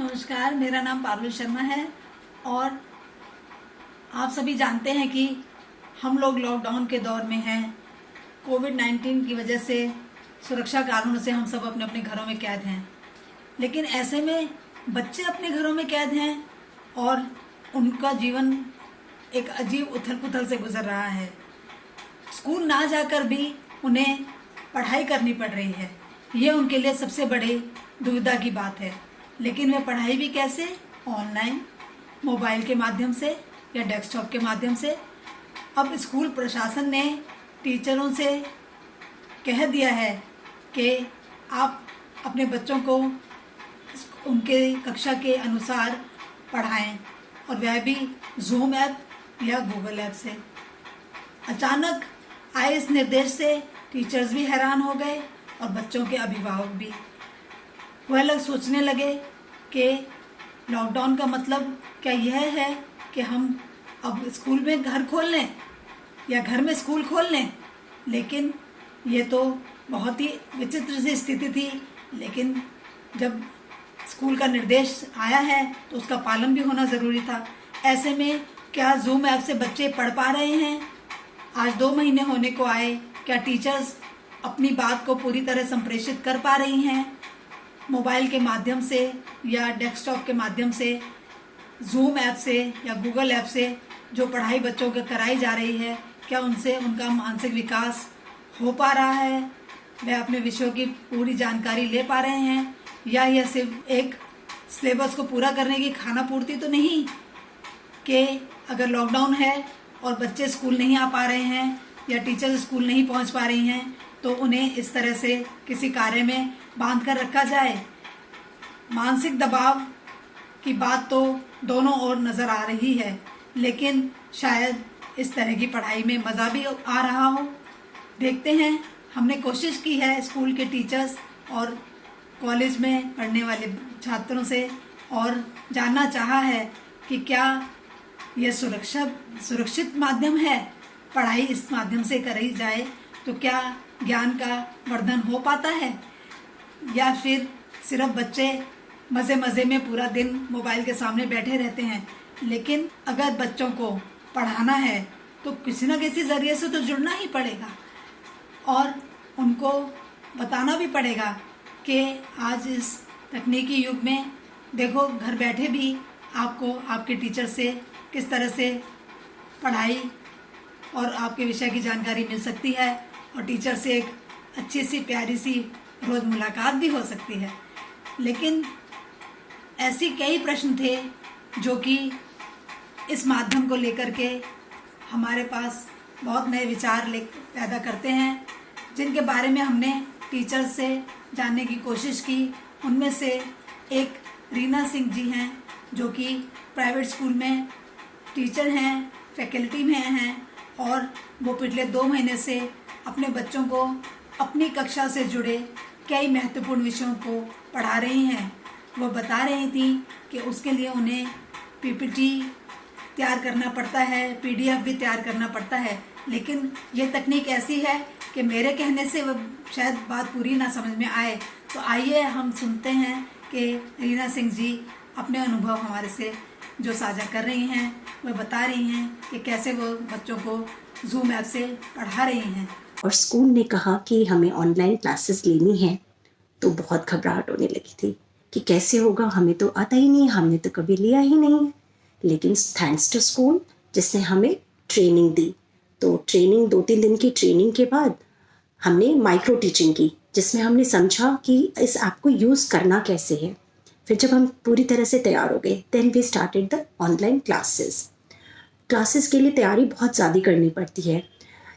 नमस्कार, मेरा नाम पारुल शर्मा है और आप सभी जानते हैं कि हम लोग लॉकडाउन के दौर में हैं। कोविड-19 की वजह से सुरक्षा कारणों से हम सब अपने अपने घरों में कैद हैं। लेकिन ऐसे में बच्चे अपने घरों में कैद हैं और उनका जीवन एक अजीब उथल पुथल से गुजर रहा है। स्कूल ना जाकर भी उन्हें पढ़ाई करनी पड़ रही है। ये उनके लिए सबसे बड़ी दुविधा की बात है। लेकिन वे पढ़ाई भी कैसे? ऑनलाइन, मोबाइल के माध्यम से या डेस्कटॉप के माध्यम से। अब स्कूल प्रशासन ने टीचरों से कह दिया है कि आप अपने बच्चों को उनके कक्षा के अनुसार पढ़ाएं और वह भी जूम ऐप या गूगल ऐप से। अचानक आए इस निर्देश से टीचर्स भी हैरान हो गए और बच्चों के अभिभावक भी। वह लोग सोचने लगे कि लॉकडाउन का मतलब क्या यह है कि हम अब स्कूल में घर खोल लें या घर में स्कूल खोल लें। लेकिन ये तो बहुत ही विचित्र सी स्थिति थी। लेकिन जब स्कूल का निर्देश आया है तो उसका पालन भी होना ज़रूरी था। ऐसे में क्या जूम ऐप से बच्चे पढ़ पा रहे हैं? आज 2 महीने होने को आए, क्या टीचर्स अपनी बात को पूरी तरह संप्रेषित कर पा रही हैं? मोबाइल के माध्यम से या डेस्कटॉप के माध्यम से, जूम ऐप से या गूगल ऐप से जो पढ़ाई बच्चों को कराई जा रही है, क्या उनसे उनका मानसिक विकास हो पा रहा है? वह अपने विषयों की पूरी जानकारी ले पा रहे हैं? या यह सिर्फ एक सिलेबस को पूरा करने की खाना पूर्ति तो नहीं कि अगर लॉकडाउन है और बच्चे स्कूल नहीं आ पा रहे हैं या टीचर्स स्कूल नहीं पहुंच पा रही हैं तो उन्हें इस तरह से किसी कार्य में बांध कर रखा जाए। मानसिक दबाव की बात तो दोनों ओर नज़र आ रही है, लेकिन शायद इस तरह की पढ़ाई में मज़ा भी आ रहा हो। देखते हैं। हमने कोशिश की है स्कूल के टीचर्स और कॉलेज में पढ़ने वाले छात्रों से और जानना चाहा है कि क्या यह सुरक्षित माध्यम है। पढ़ाई इस माध्यम से करी जाए तो क्या ज्ञान का वर्धन हो पाता है या फिर सिर्फ बच्चे मज़े मज़े में पूरा दिन मोबाइल के सामने बैठे रहते हैं। लेकिन अगर बच्चों को पढ़ाना है तो किसी न किसी ज़रिए से तो जुड़ना ही पड़ेगा और उनको बताना भी पड़ेगा कि आज इस तकनीकी युग में देखो, घर बैठे भी आपको आपके टीचर से किस तरह से पढ़ाई और आपके विषय की जानकारी मिल सकती है और टीचर से एक अच्छी सी प्यारी सी रोज़ मुलाकात भी हो सकती है। लेकिन ऐसी कई प्रश्न थे जो कि इस माध्यम को लेकर के हमारे पास बहुत नए विचार पैदा करते हैं, जिनके बारे में हमने टीचर से जानने की कोशिश की। उनमें से एक रीना सिंह जी हैं जो कि प्राइवेट स्कूल में टीचर हैं, फैकल्टी में हैं और वो पिछले 2 महीने से अपने बच्चों को अपनी कक्षा से जुड़े कई महत्वपूर्ण विषयों को पढ़ा रही हैं। वो बता रही थी कि उसके लिए उन्हें पीपीटी तैयार करना पड़ता है, पीडीएफ भी तैयार करना पड़ता है। लेकिन ये तकनीक ऐसी है कि मेरे कहने से वो शायद बात पूरी ना समझ में आए। तो आइए हम सुनते हैं कि रीना सिंह जी अपने अनुभव हमारे से जो साझा कर रही हैं, वह बता रही हैं कि कैसे वो बच्चों को जूम ऐप से पढ़ा रही हैं। और स्कूल ने कहा कि हमें ऑनलाइन क्लासेस लेनी है तो बहुत घबराहट होने लगी थी कि कैसे होगा, हमें तो आता ही नहीं, हमने तो कभी लिया ही नहीं। लेकिन थैंक्स टू स्कूल जिसने हमें ट्रेनिंग दी। तो ट्रेनिंग 2-3 दिन की ट्रेनिंग के बाद हमने माइक्रो टीचिंग की, जिसमें हमने समझा कि इस ऐप को यूज़ करना कैसे है। फिर जब हम पूरी तरह से तैयार हो गए then we started the online classes के लिए तैयारी बहुत ज़्यादा करनी पड़ती है।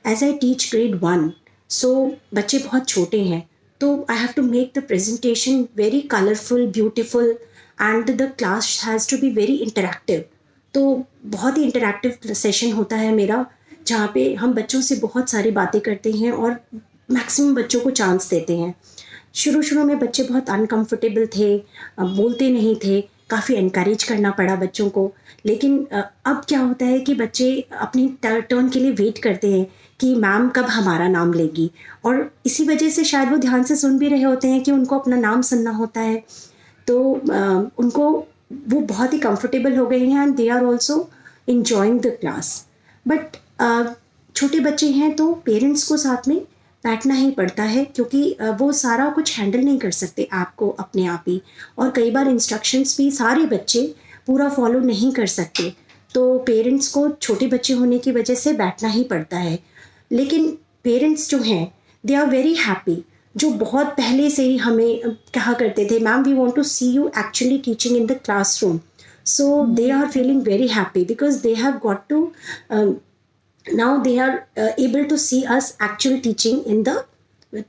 As I teach grade 1, so बच्चे बहुत छोटे हैं तो I have to make the presentation very colourful, beautiful and the class has to be very interactive. तो बहुत ही इंटरैक्टिव सेशन होता है मेरा, जहाँ पे हम बच्चों से बहुत सारी बातें करते हैं और मैक्सिमम बच्चों को चांस देते हैं। शुरू में बच्चे बहुत अनकंफर्टेबल थे, बोलते नहीं थे, काफ़ी एनकरेज करना पड़ा बच्चों को। लेकिन अब क्या होता है कि बच्चे अपनी टर्न के लिए वेट करते हैं कि मैम कब हमारा नाम लेगी, और इसी वजह से शायद वो ध्यान से सुन भी रहे होते हैं कि उनको अपना नाम सुनना होता है। तो उनको वो बहुत ही कंफर्टेबल हो गए हैं and they are also enjoying the class. But छोटे बच्चे हैं तो पेरेंट्स को साथ में बैठना ही पड़ता है, क्योंकि वो सारा कुछ हैंडल नहीं कर सकते ऐप को अपने आप ही, और कई बार इंस्ट्रक्शंस भी सारे बच्चे पूरा फॉलो नहीं कर सकते, तो पेरेंट्स को छोटे बच्चे होने की वजह से बैठना ही पड़ता है. लेकिन पेरेंट्स जो हैं दे आर वेरी हैप्पी, जो बहुत पहले से ही हमें कहा करते थे, ma'am we want to see you actually teaching in the classroom. So they are feeling very happy because they have got to now they are able to see us actually teaching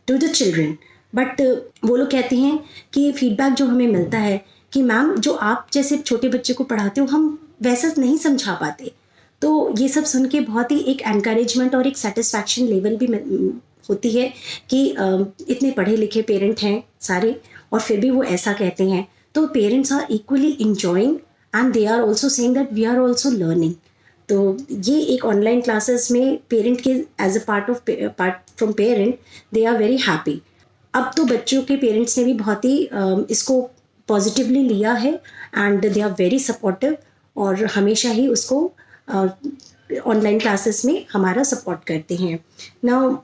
to the children. But वो लोग कहते हैं कि feedback जो हमें मिलता है कि मैम जो आप जैसे छोटे बच्चे को पढ़ाते हो हम वैसा नहीं समझा पाते. तो ये सब सुन के बहुत ही एक एनकरेजमेंट और एक सेटिस्फैक्शन लेवल भी होती है कि इतने पढ़े लिखे पेरेंट हैं सारे और फिर भी वो ऐसा कहते हैं. तो parents are equally enjoying and they are also saying that we are also learning. तो ये एक ऑनलाइन क्लासेस में पेरेंट के as a part from parent they are very happy. अब तो बच्चों के पेरेंट्स ने भी बहुत ही इसको पॉजिटिवली लिया है and they are very supportive और हमेशा ही उसको ऑनलाइन क्लासेस में हमारा सपोर्ट करते हैं. नाउ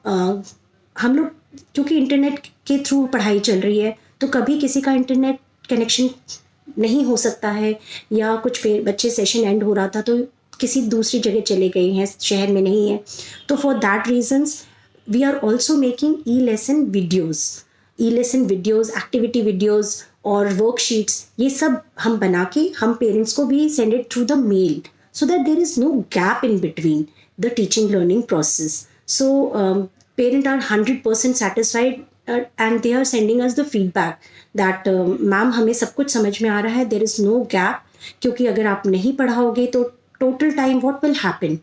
हम लोग क्योंकि इंटरनेट के थ्रू पढ़ाई चल रही है तो कभी किसी का इंटरनेट कनेक्शन नहीं हो सकता है, या कुछ बच्चे सेशन एंड हो रहा था तो किसी दूसरी जगह चले गए हैं, शहर में नहीं है, तो for that reasons we are also making e lesson videos, activity videos और वर्कशीट्स, ये सब हम बना के हम पेरेंट्स को भी send it through the mail so that there is no gap in between the teaching learning process. So parents are 100% satisfied and they are sending us the feedback that ma'am हमें सब कुछ समझ में आ रहा है, there is no gap. क्योंकि अगर आप नहीं पढ़ाओगे तो total time what will happen?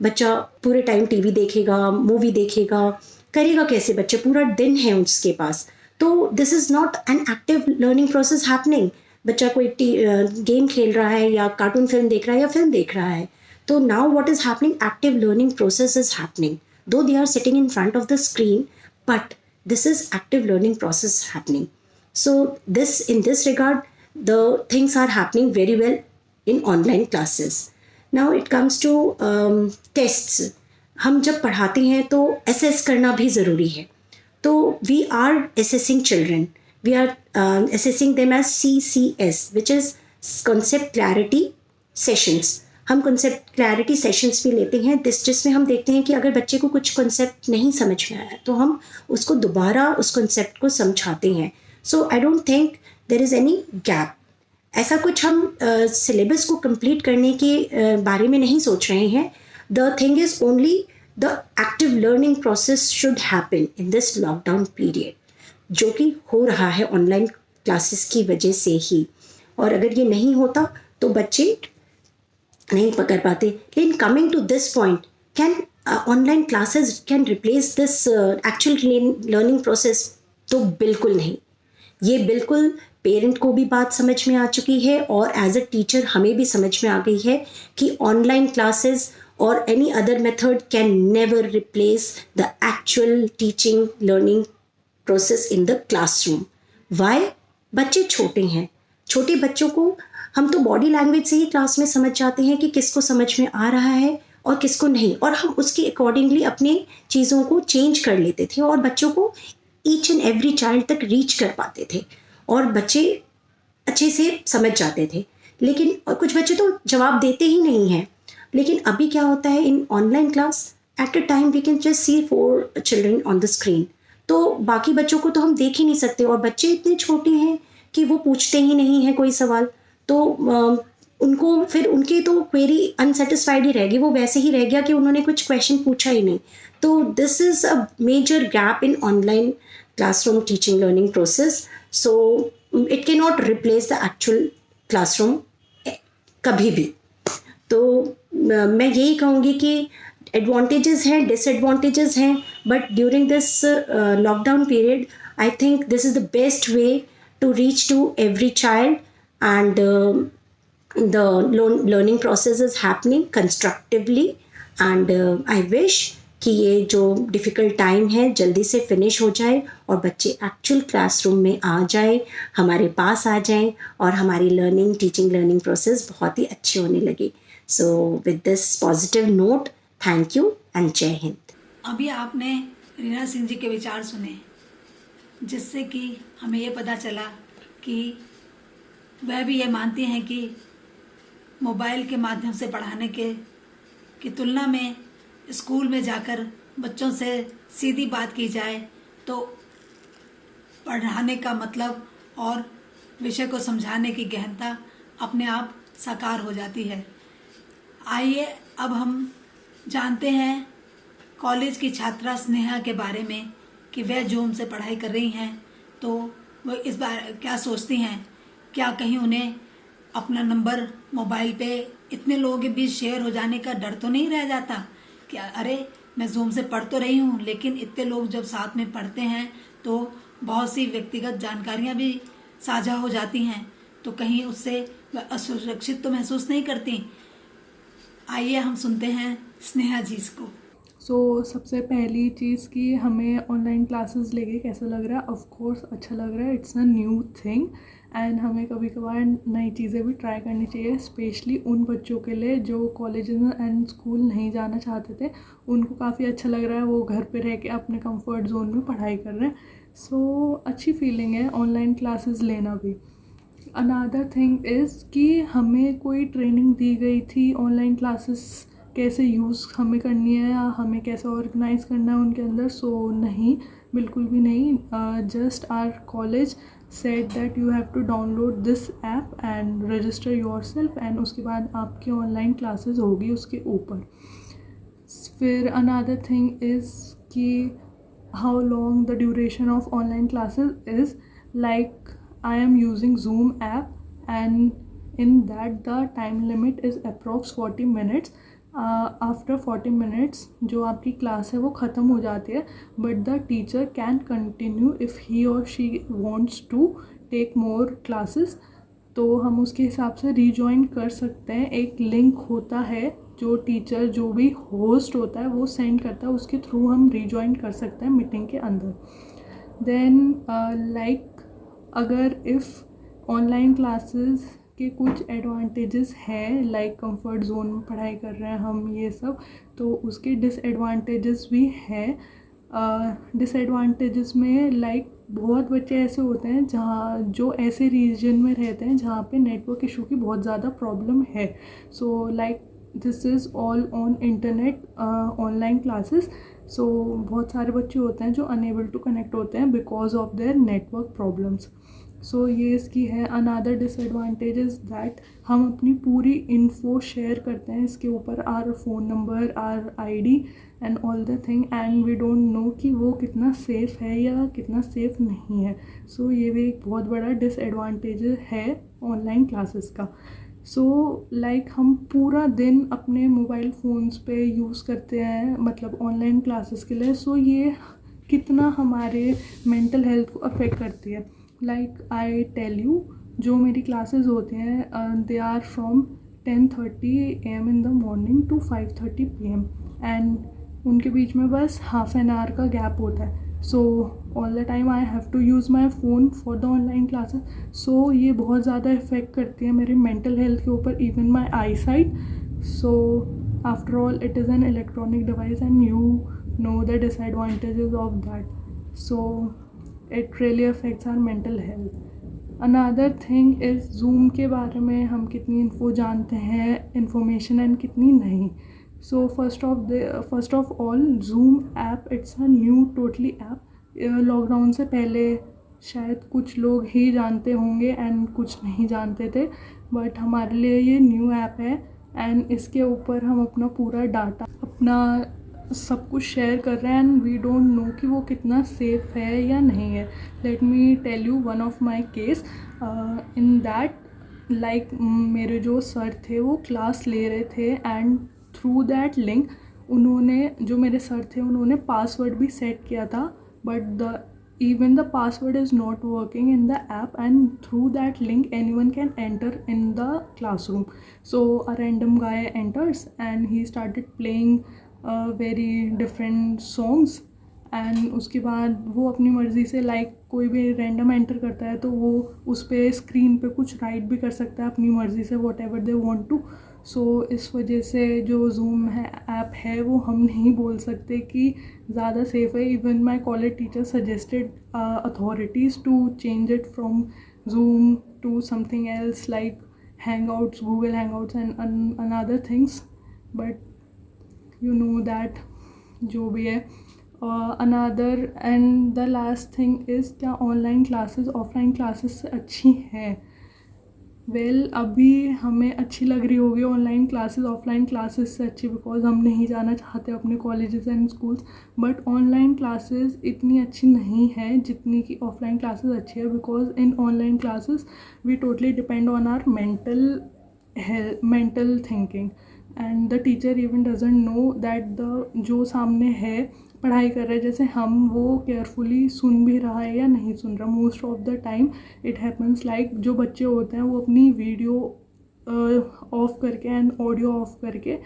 बच्चा पूरे टाइम टीवी देखेगा, मूवी देखेगा, करेगा कैसे? बच्चे पूरा दिन है उसके पास. तो this is not an active learning process happening. बच्चा कोई गेम खेल रहा है या कार्टून फिल्म देख रहा है या फिल्म देख रहा है. तो now what is happening, active learning process is happening. Though they are sitting in front of the screen, but this is active learning process happening. So in this regard the things are happening very well in online classes. Now it comes to tests. हम जब पढ़ाते हैं तो assess करना भी ज़रूरी है. तो we are assessing children. We are assessing them as CCS, which is concept clarity sessions. हम कॉन्सेप्ट क्लैरिटी सेशंस भी लेते हैं जिसमें हम देखते हैं कि अगर बच्चे को कुछ कॉन्सेप्ट नहीं समझ में आया तो हम उसको दोबारा उस कॉन्सेप्ट को समझाते हैं. So I don't think there is any gap. ऐसा कुछ हम सिलेबस को कंप्लीट करने के बारे में नहीं सोच रहे हैं. The thing is only the active learning process should happen in this lockdown period, जो कि हो रहा है ऑनलाइन क्लासेस की वजह से ही. और अगर ये नहीं होता तो बच्चे नहीं पकड़ पाते. लेकिन coming to this point, can online classes can replace this actual learning process? तो बिल्कुल नहीं. ये बिल्कुल पेरेंट को भी बात समझ में आ चुकी है और एज अ टीचर हमें भी समझ में आ गई है कि ऑनलाइन क्लासेस और any other method can never replace the actual teaching learning process in the classroom. Why? बच्चे छोटे हैं. छोटे बच्चों को हम तो बॉडी लैंग्वेज से ही क्लास में समझ जाते हैं कि किसको समझ में आ रहा है और किसको नहीं, और हम उसके अकॉर्डिंगली अपने चीज़ों को चेंज कर लेते थे और बच्चों को ईच एंड एवरी चाइल्ड तक रीच कर पाते थे और बच्चे अच्छे से समझ जाते थे. लेकिन कुछ बच्चे तो जवाब देते ही नहीं हैं. लेकिन अभी क्या होता है in online class, at a time we can just see 4 children on the screen. तो बाकी बच्चों को तो हम देख ही नहीं सकते और बच्चे इतने छोटे हैं कि वो पूछते ही नहीं हैं कोई सवाल. तो उनको फिर उनकी तो क्वेरी अनसेटिस्फाइड ही रहेगी, वो वैसे ही रह गया कि उन्होंने कुछ क्वेश्चन पूछा ही नहीं. तो this is a major gap in online classroom teaching learning process. So it can not replace the actual classroom कभी भी. तो मैं यही कहूँगी कि एडवांटेजेस हैं, डिसएडवांटेजेस हैं, but during this lockdown period I think this is the best way to reach to every child. And the learning process is happening constructively, and I wish कि ये जो डिफ़िकल्ट टाइम है जल्दी से finish हो जाए और बच्चे एक्चुअल क्लासरूम में आ जाए, हमारे पास आ जाएं और हमारी टीचिंग लर्निंग प्रोसेस बहुत ही अच्छी होने लगी। So with this positive note, thank you and जय हिंद। अभी आपने रीना सिंह जी के विचार सुने, जिससे कि हमें ये पता चला कि वह भी ये मानती हैं कि मोबाइल के माध्यम से पढ़ाने की तुलना में स्कूल में जाकर बच्चों से सीधी बात की जाए तो पढ़ाने का मतलब और विषय को समझाने की गहनता अपने आप साकार हो जाती है। आइए अब हम जानते हैं कॉलेज की छात्रा स्नेहा के बारे में कि वह जूम से पढ़ाई कर रही हैं, तो वह इस बार क्या सोचती हैं। क्या कहीं उन्हें अपना नंबर मोबाइल पे इतने लोगों के बीच शेयर हो जाने का डर तो नहीं रह जाता कि अरे मैं जूम से पढ़ तो रही हूँ, लेकिन इतने लोग जब साथ में पढ़ते हैं तो बहुत सी व्यक्तिगत जानकारियाँ भी साझा हो जाती हैं, तो कहीं उससे वह असुरक्षित तो महसूस नहीं करती। आइए हम सुनते हैं स्नेहा जी को। सबसे पहली चीज़ कि हमें ऑनलाइन क्लासेस लेके कैसा लग रहा है। ऑफ कोर्स अच्छा लग रहा है, it's a new thing and हमें कभी कभार नई चीज़ें भी ट्राई करनी चाहिए, स्पेशली उन बच्चों के लिए जो कॉलेज एंड स्कूल नहीं जाना चाहते थे। उनको काफ़ी अच्छा लग रहा है, वो घर पे रह के अपने कंफर्ट जोन में पढ़ाई कर रहे हैं। अच्छी फीलिंग है ऑनलाइन क्लासेस लेना भी। अनदर थिंग इज़ कि हमें कोई ट्रेनिंग दी गई थी ऑनलाइन क्लासेस कैसे यूज़ हमें करनी है या हमें कैसे ऑर्गेनाइज़ करना है उनके अंदर। नहीं, बिल्कुल भी नहीं। Just our college said that you have to download this app and register yourself and उसके बाद आपकी ऑनलाइन क्लासेस होगी उसके ऊपर। फिर अनदर थिंग इज़ कि how long the duration of online classes is, like I am using Zoom app and in that the time limit is approx 40 minutes. After 40 minutes जो आपकी क्लास है वो ख़त्म हो जाती है, but the teacher can continue if he or she wants to take more classes. तो हम उसके हिसाब से रीजॉइन कर सकते हैं। एक लिंक होता है जो टीचर जो भी होस्ट होता है वो सेंड करता है, उसके थ्रू हम रीजॉइन कर सकते हैं मीटिंग के अंदर। देन लाइक अगर इफ़ ऑनलाइन क्लासेस के कुछ एडवांटेजेस हैं, लाइक कंफर्ट जोन में पढ़ाई कर रहे हैं हम ये सब, तो उसके डिसएडवांटेजेस भी हैं। डिसएडवांटेजेस में लाइक बहुत बच्चे ऐसे होते हैं जहाँ जो ऐसे रीजन में रहते हैं जहाँ पे नेटवर्क इशू की बहुत ज़्यादा प्रॉब्लम है। Like this is all on internet online classes. बहुत सारे बच्चे होते हैं जो अनेबल टू कनेक्ट होते हैं because of their network problems. ये इसकी है। अनदर डिसएडवांटेज इज़ दैट हम अपनी पूरी इन्फो शेयर करते हैं इसके ऊपर, our phone number, our ID and all the thing, and we don't know कि वो कितना सेफ़ है या कितना सेफ़ नहीं है। ये भी एक बहुत बड़ा डिसएडवांटेज है ऑनलाइन क्लासेस का। लाइक हम पूरा दिन अपने मोबाइल फ़ोन्स पे यूज़ करते हैं, मतलब ऑनलाइन क्लासेस के लिए। ये कितना हमारे मेंटल हेल्थ को अफेक्ट करती है। लाइक आई टेल यू, जो मेरी क्लासेस होती हैं they are from 10:30 AM in the morning to 5:30 PM and उनके बीच में बस हाफ एन आवर का गैप होता है। All the time I have to use my phone for the online classes. ये बहुत ज़्यादा इफ़ेक्ट करती है मेरी मेंटल हेल्थ के ऊपर, even my I site. After all it is an electronic device and you know the disadvantages of that. it really affects our mental health. Another thing is Zoom के बारे में हम कितनी इन्फो जानते हैं, information and कितनी नहीं। First of all Zoom app it's a new totally app. Lockdown से पहले शायद कुछ लोग ही जानते होंगे एंड कुछ नहीं जानते थे, बट हमारे लिए ये न्यू ऐप है एंड इसके ऊपर हम अपना पूरा डाटा, अपना सब कुछ शेयर कर रहे हैं एंड वी डोंट नो कि वो कितना सेफ़ है या नहीं है। Let me tell you one of my case in that, like मेरे जो सर थे वो क्लास ले रहे थे एंड थ्रू दैट लिंक उन्होंने, जो मेरे सर थे उन्होंने पासवर्ड भी सेट किया था, but even the password is not working in the app and through that link anyone can enter in the classroom. A random guy enters and he started playing very different songs. And उसके बाद वो अपनी मर्ज़ी से कोई भी random enter करता है तो वो उस पर स्क्रीन पे कुछ राइट भी कर सकता है अपनी मर्ज़ी से, whatever they want to. So इस वजह से जो जूम है ऐप है वो हम नहीं बोल सकते कि ज़्यादा सेफ़ है। Even my college teacher suggested authorities to change it from Zoom to something else like Hangouts, Google Hangouts and another things, but you know that जो भी है। Another and the last thing is, क्या online classes offline classes से अच्छी है? Well अभी हमें अच्छी लग रही होगी ऑनलाइन क्लासेस ऑफलाइन क्लासेस से अच्छी, बिकॉज हम नहीं जाना चाहते अपने colleges and schools. But online classes इतनी अच्छी नहीं है जितनी कि ऑफलाइन क्लासेस अच्छी है, because in online classes we totally depend on our mental thinking and the teacher even doesn't know that the जो सामने है पढ़ाई कर रहे हैं जैसे हम, वो केयरफुली सुन भी रहा है या नहीं सुन रहा। Most of the time it happens like जो बच्चे होते हैं वो अपनी वीडियो ऑफ करके एंड ऑडियो ऑफ करके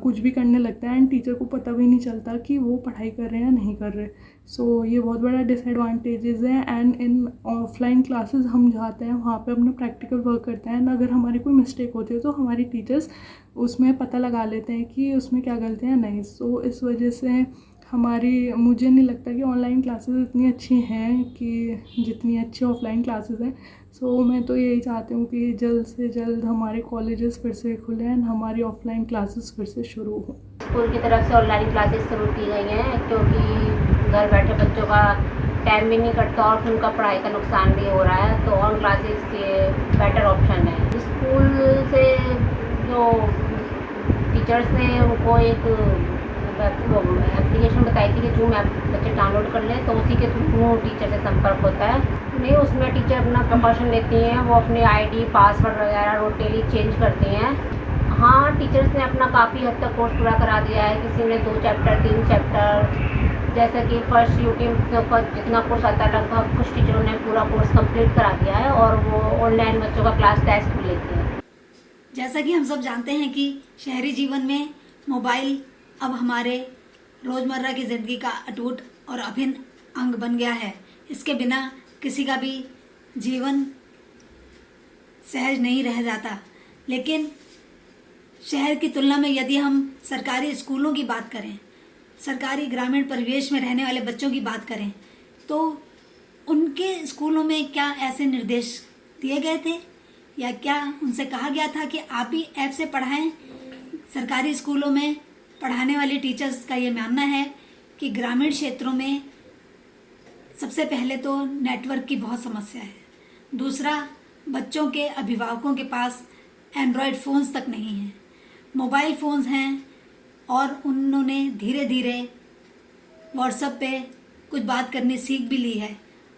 कुछ भी करने लगता है एंड टीचर को पता भी नहीं चलता कि वो पढ़ाई कर रहे हैं या नहीं कर रहे। सो ये बहुत बड़ा डिसएडवांटेजेस है। एंड इन ऑफलाइन क्लासेस हम जाते हैं वहाँ पे अपना प्रैक्टिकल वर्क करते हैं एंड अगर हमारी कोई मिस्टेक होती है तो हमारी टीचर्स उसमें पता लगा लेते हैं कि उसमें क्या गलती है नहीं। सो इस वजह से मुझे नहीं लगता कि ऑनलाइन क्लासेस इतनी अच्छी हैं कि जितनी अच्छी ऑफलाइन क्लासेस हैं। सो मैं तो यही चाहती हूँ कि जल्द से जल्द हमारे कॉलेजेस फिर से खुलें एंड हमारी ऑफलाइन क्लासेस फिर से शुरू हों। स्कूल की तरफ से ऑनलाइन क्लासेस शुरू की गई हैं क्योंकि घर बैठे बच्चों का टाइम भी नहीं कटता और फिर उनका पढ़ाई का नुकसान भी हो रहा है, तो ऑन क्लासेस ये बेटर ऑप्शन है। स्कूल से जो टीचर्स ने उनको एक एप्लीकेशन बताई थी कि जूम ऐप बच्चे डाउनलोड कर लें, तो उसी के थ्रू टीचर से संपर्क होता है। नहीं, उसमें टीचर अपना प्रिकॉशन लेती हैं, वो अपने आईडी पासवर्ड वगैरह रोज डेली चेंज करती हैं। हाँ, टीचर्स ने अपना काफ़ी हद तक कोर्स पूरा करा दिया है, किसी ने 2 चैप्टर 3 चैप्टर, जैसे कि फर्स्ट यूट्यूब के ऊपर जितना कोर्स आता है लगभग कुछ टीचरों ने पूरा कोर्स कंप्लीट करा दिया है और वो ऑनलाइन बच्चों का क्लास टेस्ट भी लेती हैं। जैसा कि हम सब जानते हैं कि शहरी जीवन में मोबाइल अब हमारे रोज़मर्रा की ज़िंदगी का अटूट और अभिन्न अंग बन गया है। इसके बिना किसी का भी जीवन सहज नहीं रह जाता। लेकिन शहर की तुलना में यदि हम सरकारी स्कूलों की बात करें, सरकारी ग्रामीण परिवेश में रहने वाले बच्चों की बात करें, तो उनके स्कूलों में क्या ऐसे निर्देश दिए गए थे या क्या उनसे कहा गया था कि आप ही ऐप से पढ़ाएं? सरकारी स्कूलों में पढ़ाने वाले टीचर्स का ये मानना है कि ग्रामीण क्षेत्रों में सबसे पहले तो नेटवर्क की बहुत समस्या है, दूसरा बच्चों के अभिभावकों के पास एंड्रॉयड फ़ोन्स तक नहीं हैं, मोबाइल फ़ोन्स हैं और उन्होंने धीरे धीरे व्हाट्सएप पे कुछ बात करनी सीख भी ली है।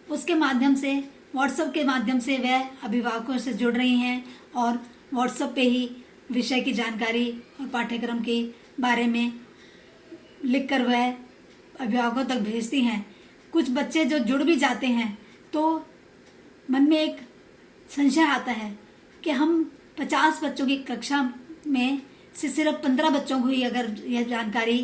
उसके माध्यम से व्हाट्सएप के माध्यम से वह अभिभावकों से जुड़ रही हैं और व्हाट्सएप पे ही विषय की जानकारी और पाठ्यक्रम के बारे में लिखकर वह अभिभावकों तक भेजती हैं। कुछ बच्चे जो जुड़ भी जाते हैं तो मन में एक संशय आता है कि हम 50 बच्चों की कक्षा में से सिर्फ 15 बच्चों को ही अगर यह जानकारी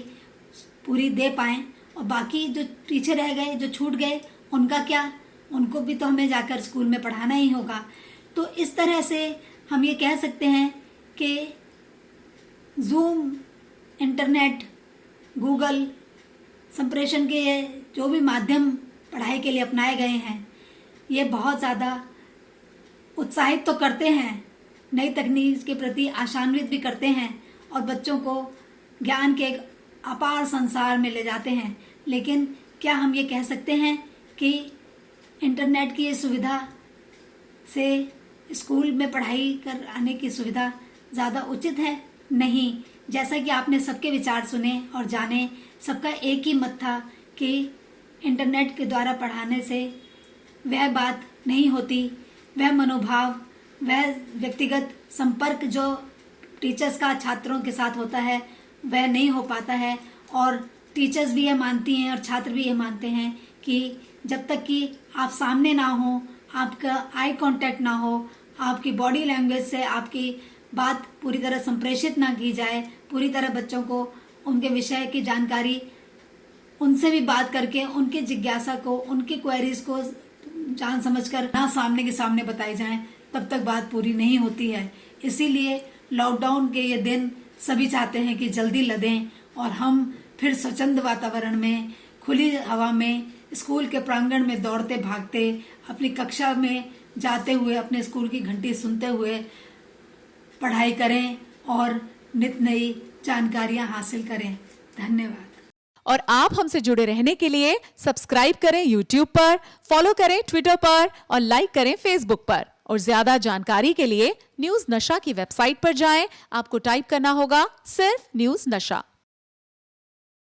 पूरी दे पाएं और बाकी जो पीछे रह गए, जो छूट गए, उनका क्या? उनको भी तो हमें जाकर स्कूल में पढ़ाना ही होगा। तो इस तरह से हम ये कह सकते हैं कि जूम, इंटरनेट, गूगल संप्रेषण के जो भी माध्यम पढ़ाई के लिए अपनाए गए हैं, ये बहुत ज़्यादा उत्साहित तो करते हैं, नई तकनीक के प्रति आशान्वित भी करते हैं और बच्चों को ज्ञान के एक अपार संसार में ले जाते हैं। लेकिन क्या हम ये कह सकते हैं कि इंटरनेट की सुविधा से स्कूल में पढ़ाई कर आने की सुविधा ज़्यादा उचित है? नहीं। जैसा कि आपने सबके विचार सुने और जाने, सबका एक ही मत था कि इंटरनेट के द्वारा पढ़ाने से वह बात नहीं होती, वह मनोभाव, वह व्यक्तिगत संपर्क जो टीचर्स का छात्रों के साथ होता है वह नहीं हो पाता है। और टीचर्स भी ये मानती हैं और छात्र भी ये मानते हैं कि जब तक कि आप सामने ना हो, आपका आई कांटेक्ट ना हो, आपकी बॉडी लैंग्वेज से आपकी बात पूरी तरह संप्रेषित ना की जाए, पूरी तरह बच्चों को उनके विषय की जानकारी उनसे भी बात करके उनकी जिज्ञासा को, उनकी क्वेरीज को जान समझकर ना सामने के सामने बताई जाएं, तब तक बात पूरी नहीं होती है। इसीलिए लॉकडाउन के ये दिन सभी चाहते हैं कि जल्दी लदें और हम फिर स्वच्छंद वातावरण में, खुली हवा में, स्कूल के प्रांगण में दौड़ते भागते, अपनी कक्षा में जाते हुए, अपने स्कूल की घंटी सुनते हुए पढ़ाई करें और नित नई जानकारियां हासिल करें। धन्यवाद। और आप हमसे जुड़े रहने के लिए सब्सक्राइब करें YouTube पर, फॉलो करें Twitter पर और लाइक करें Facebook पर। और ज्यादा जानकारी के लिए न्यूज नशा की वेबसाइट पर जाएं। आपको टाइप करना होगा सिर्फ न्यूज नशा।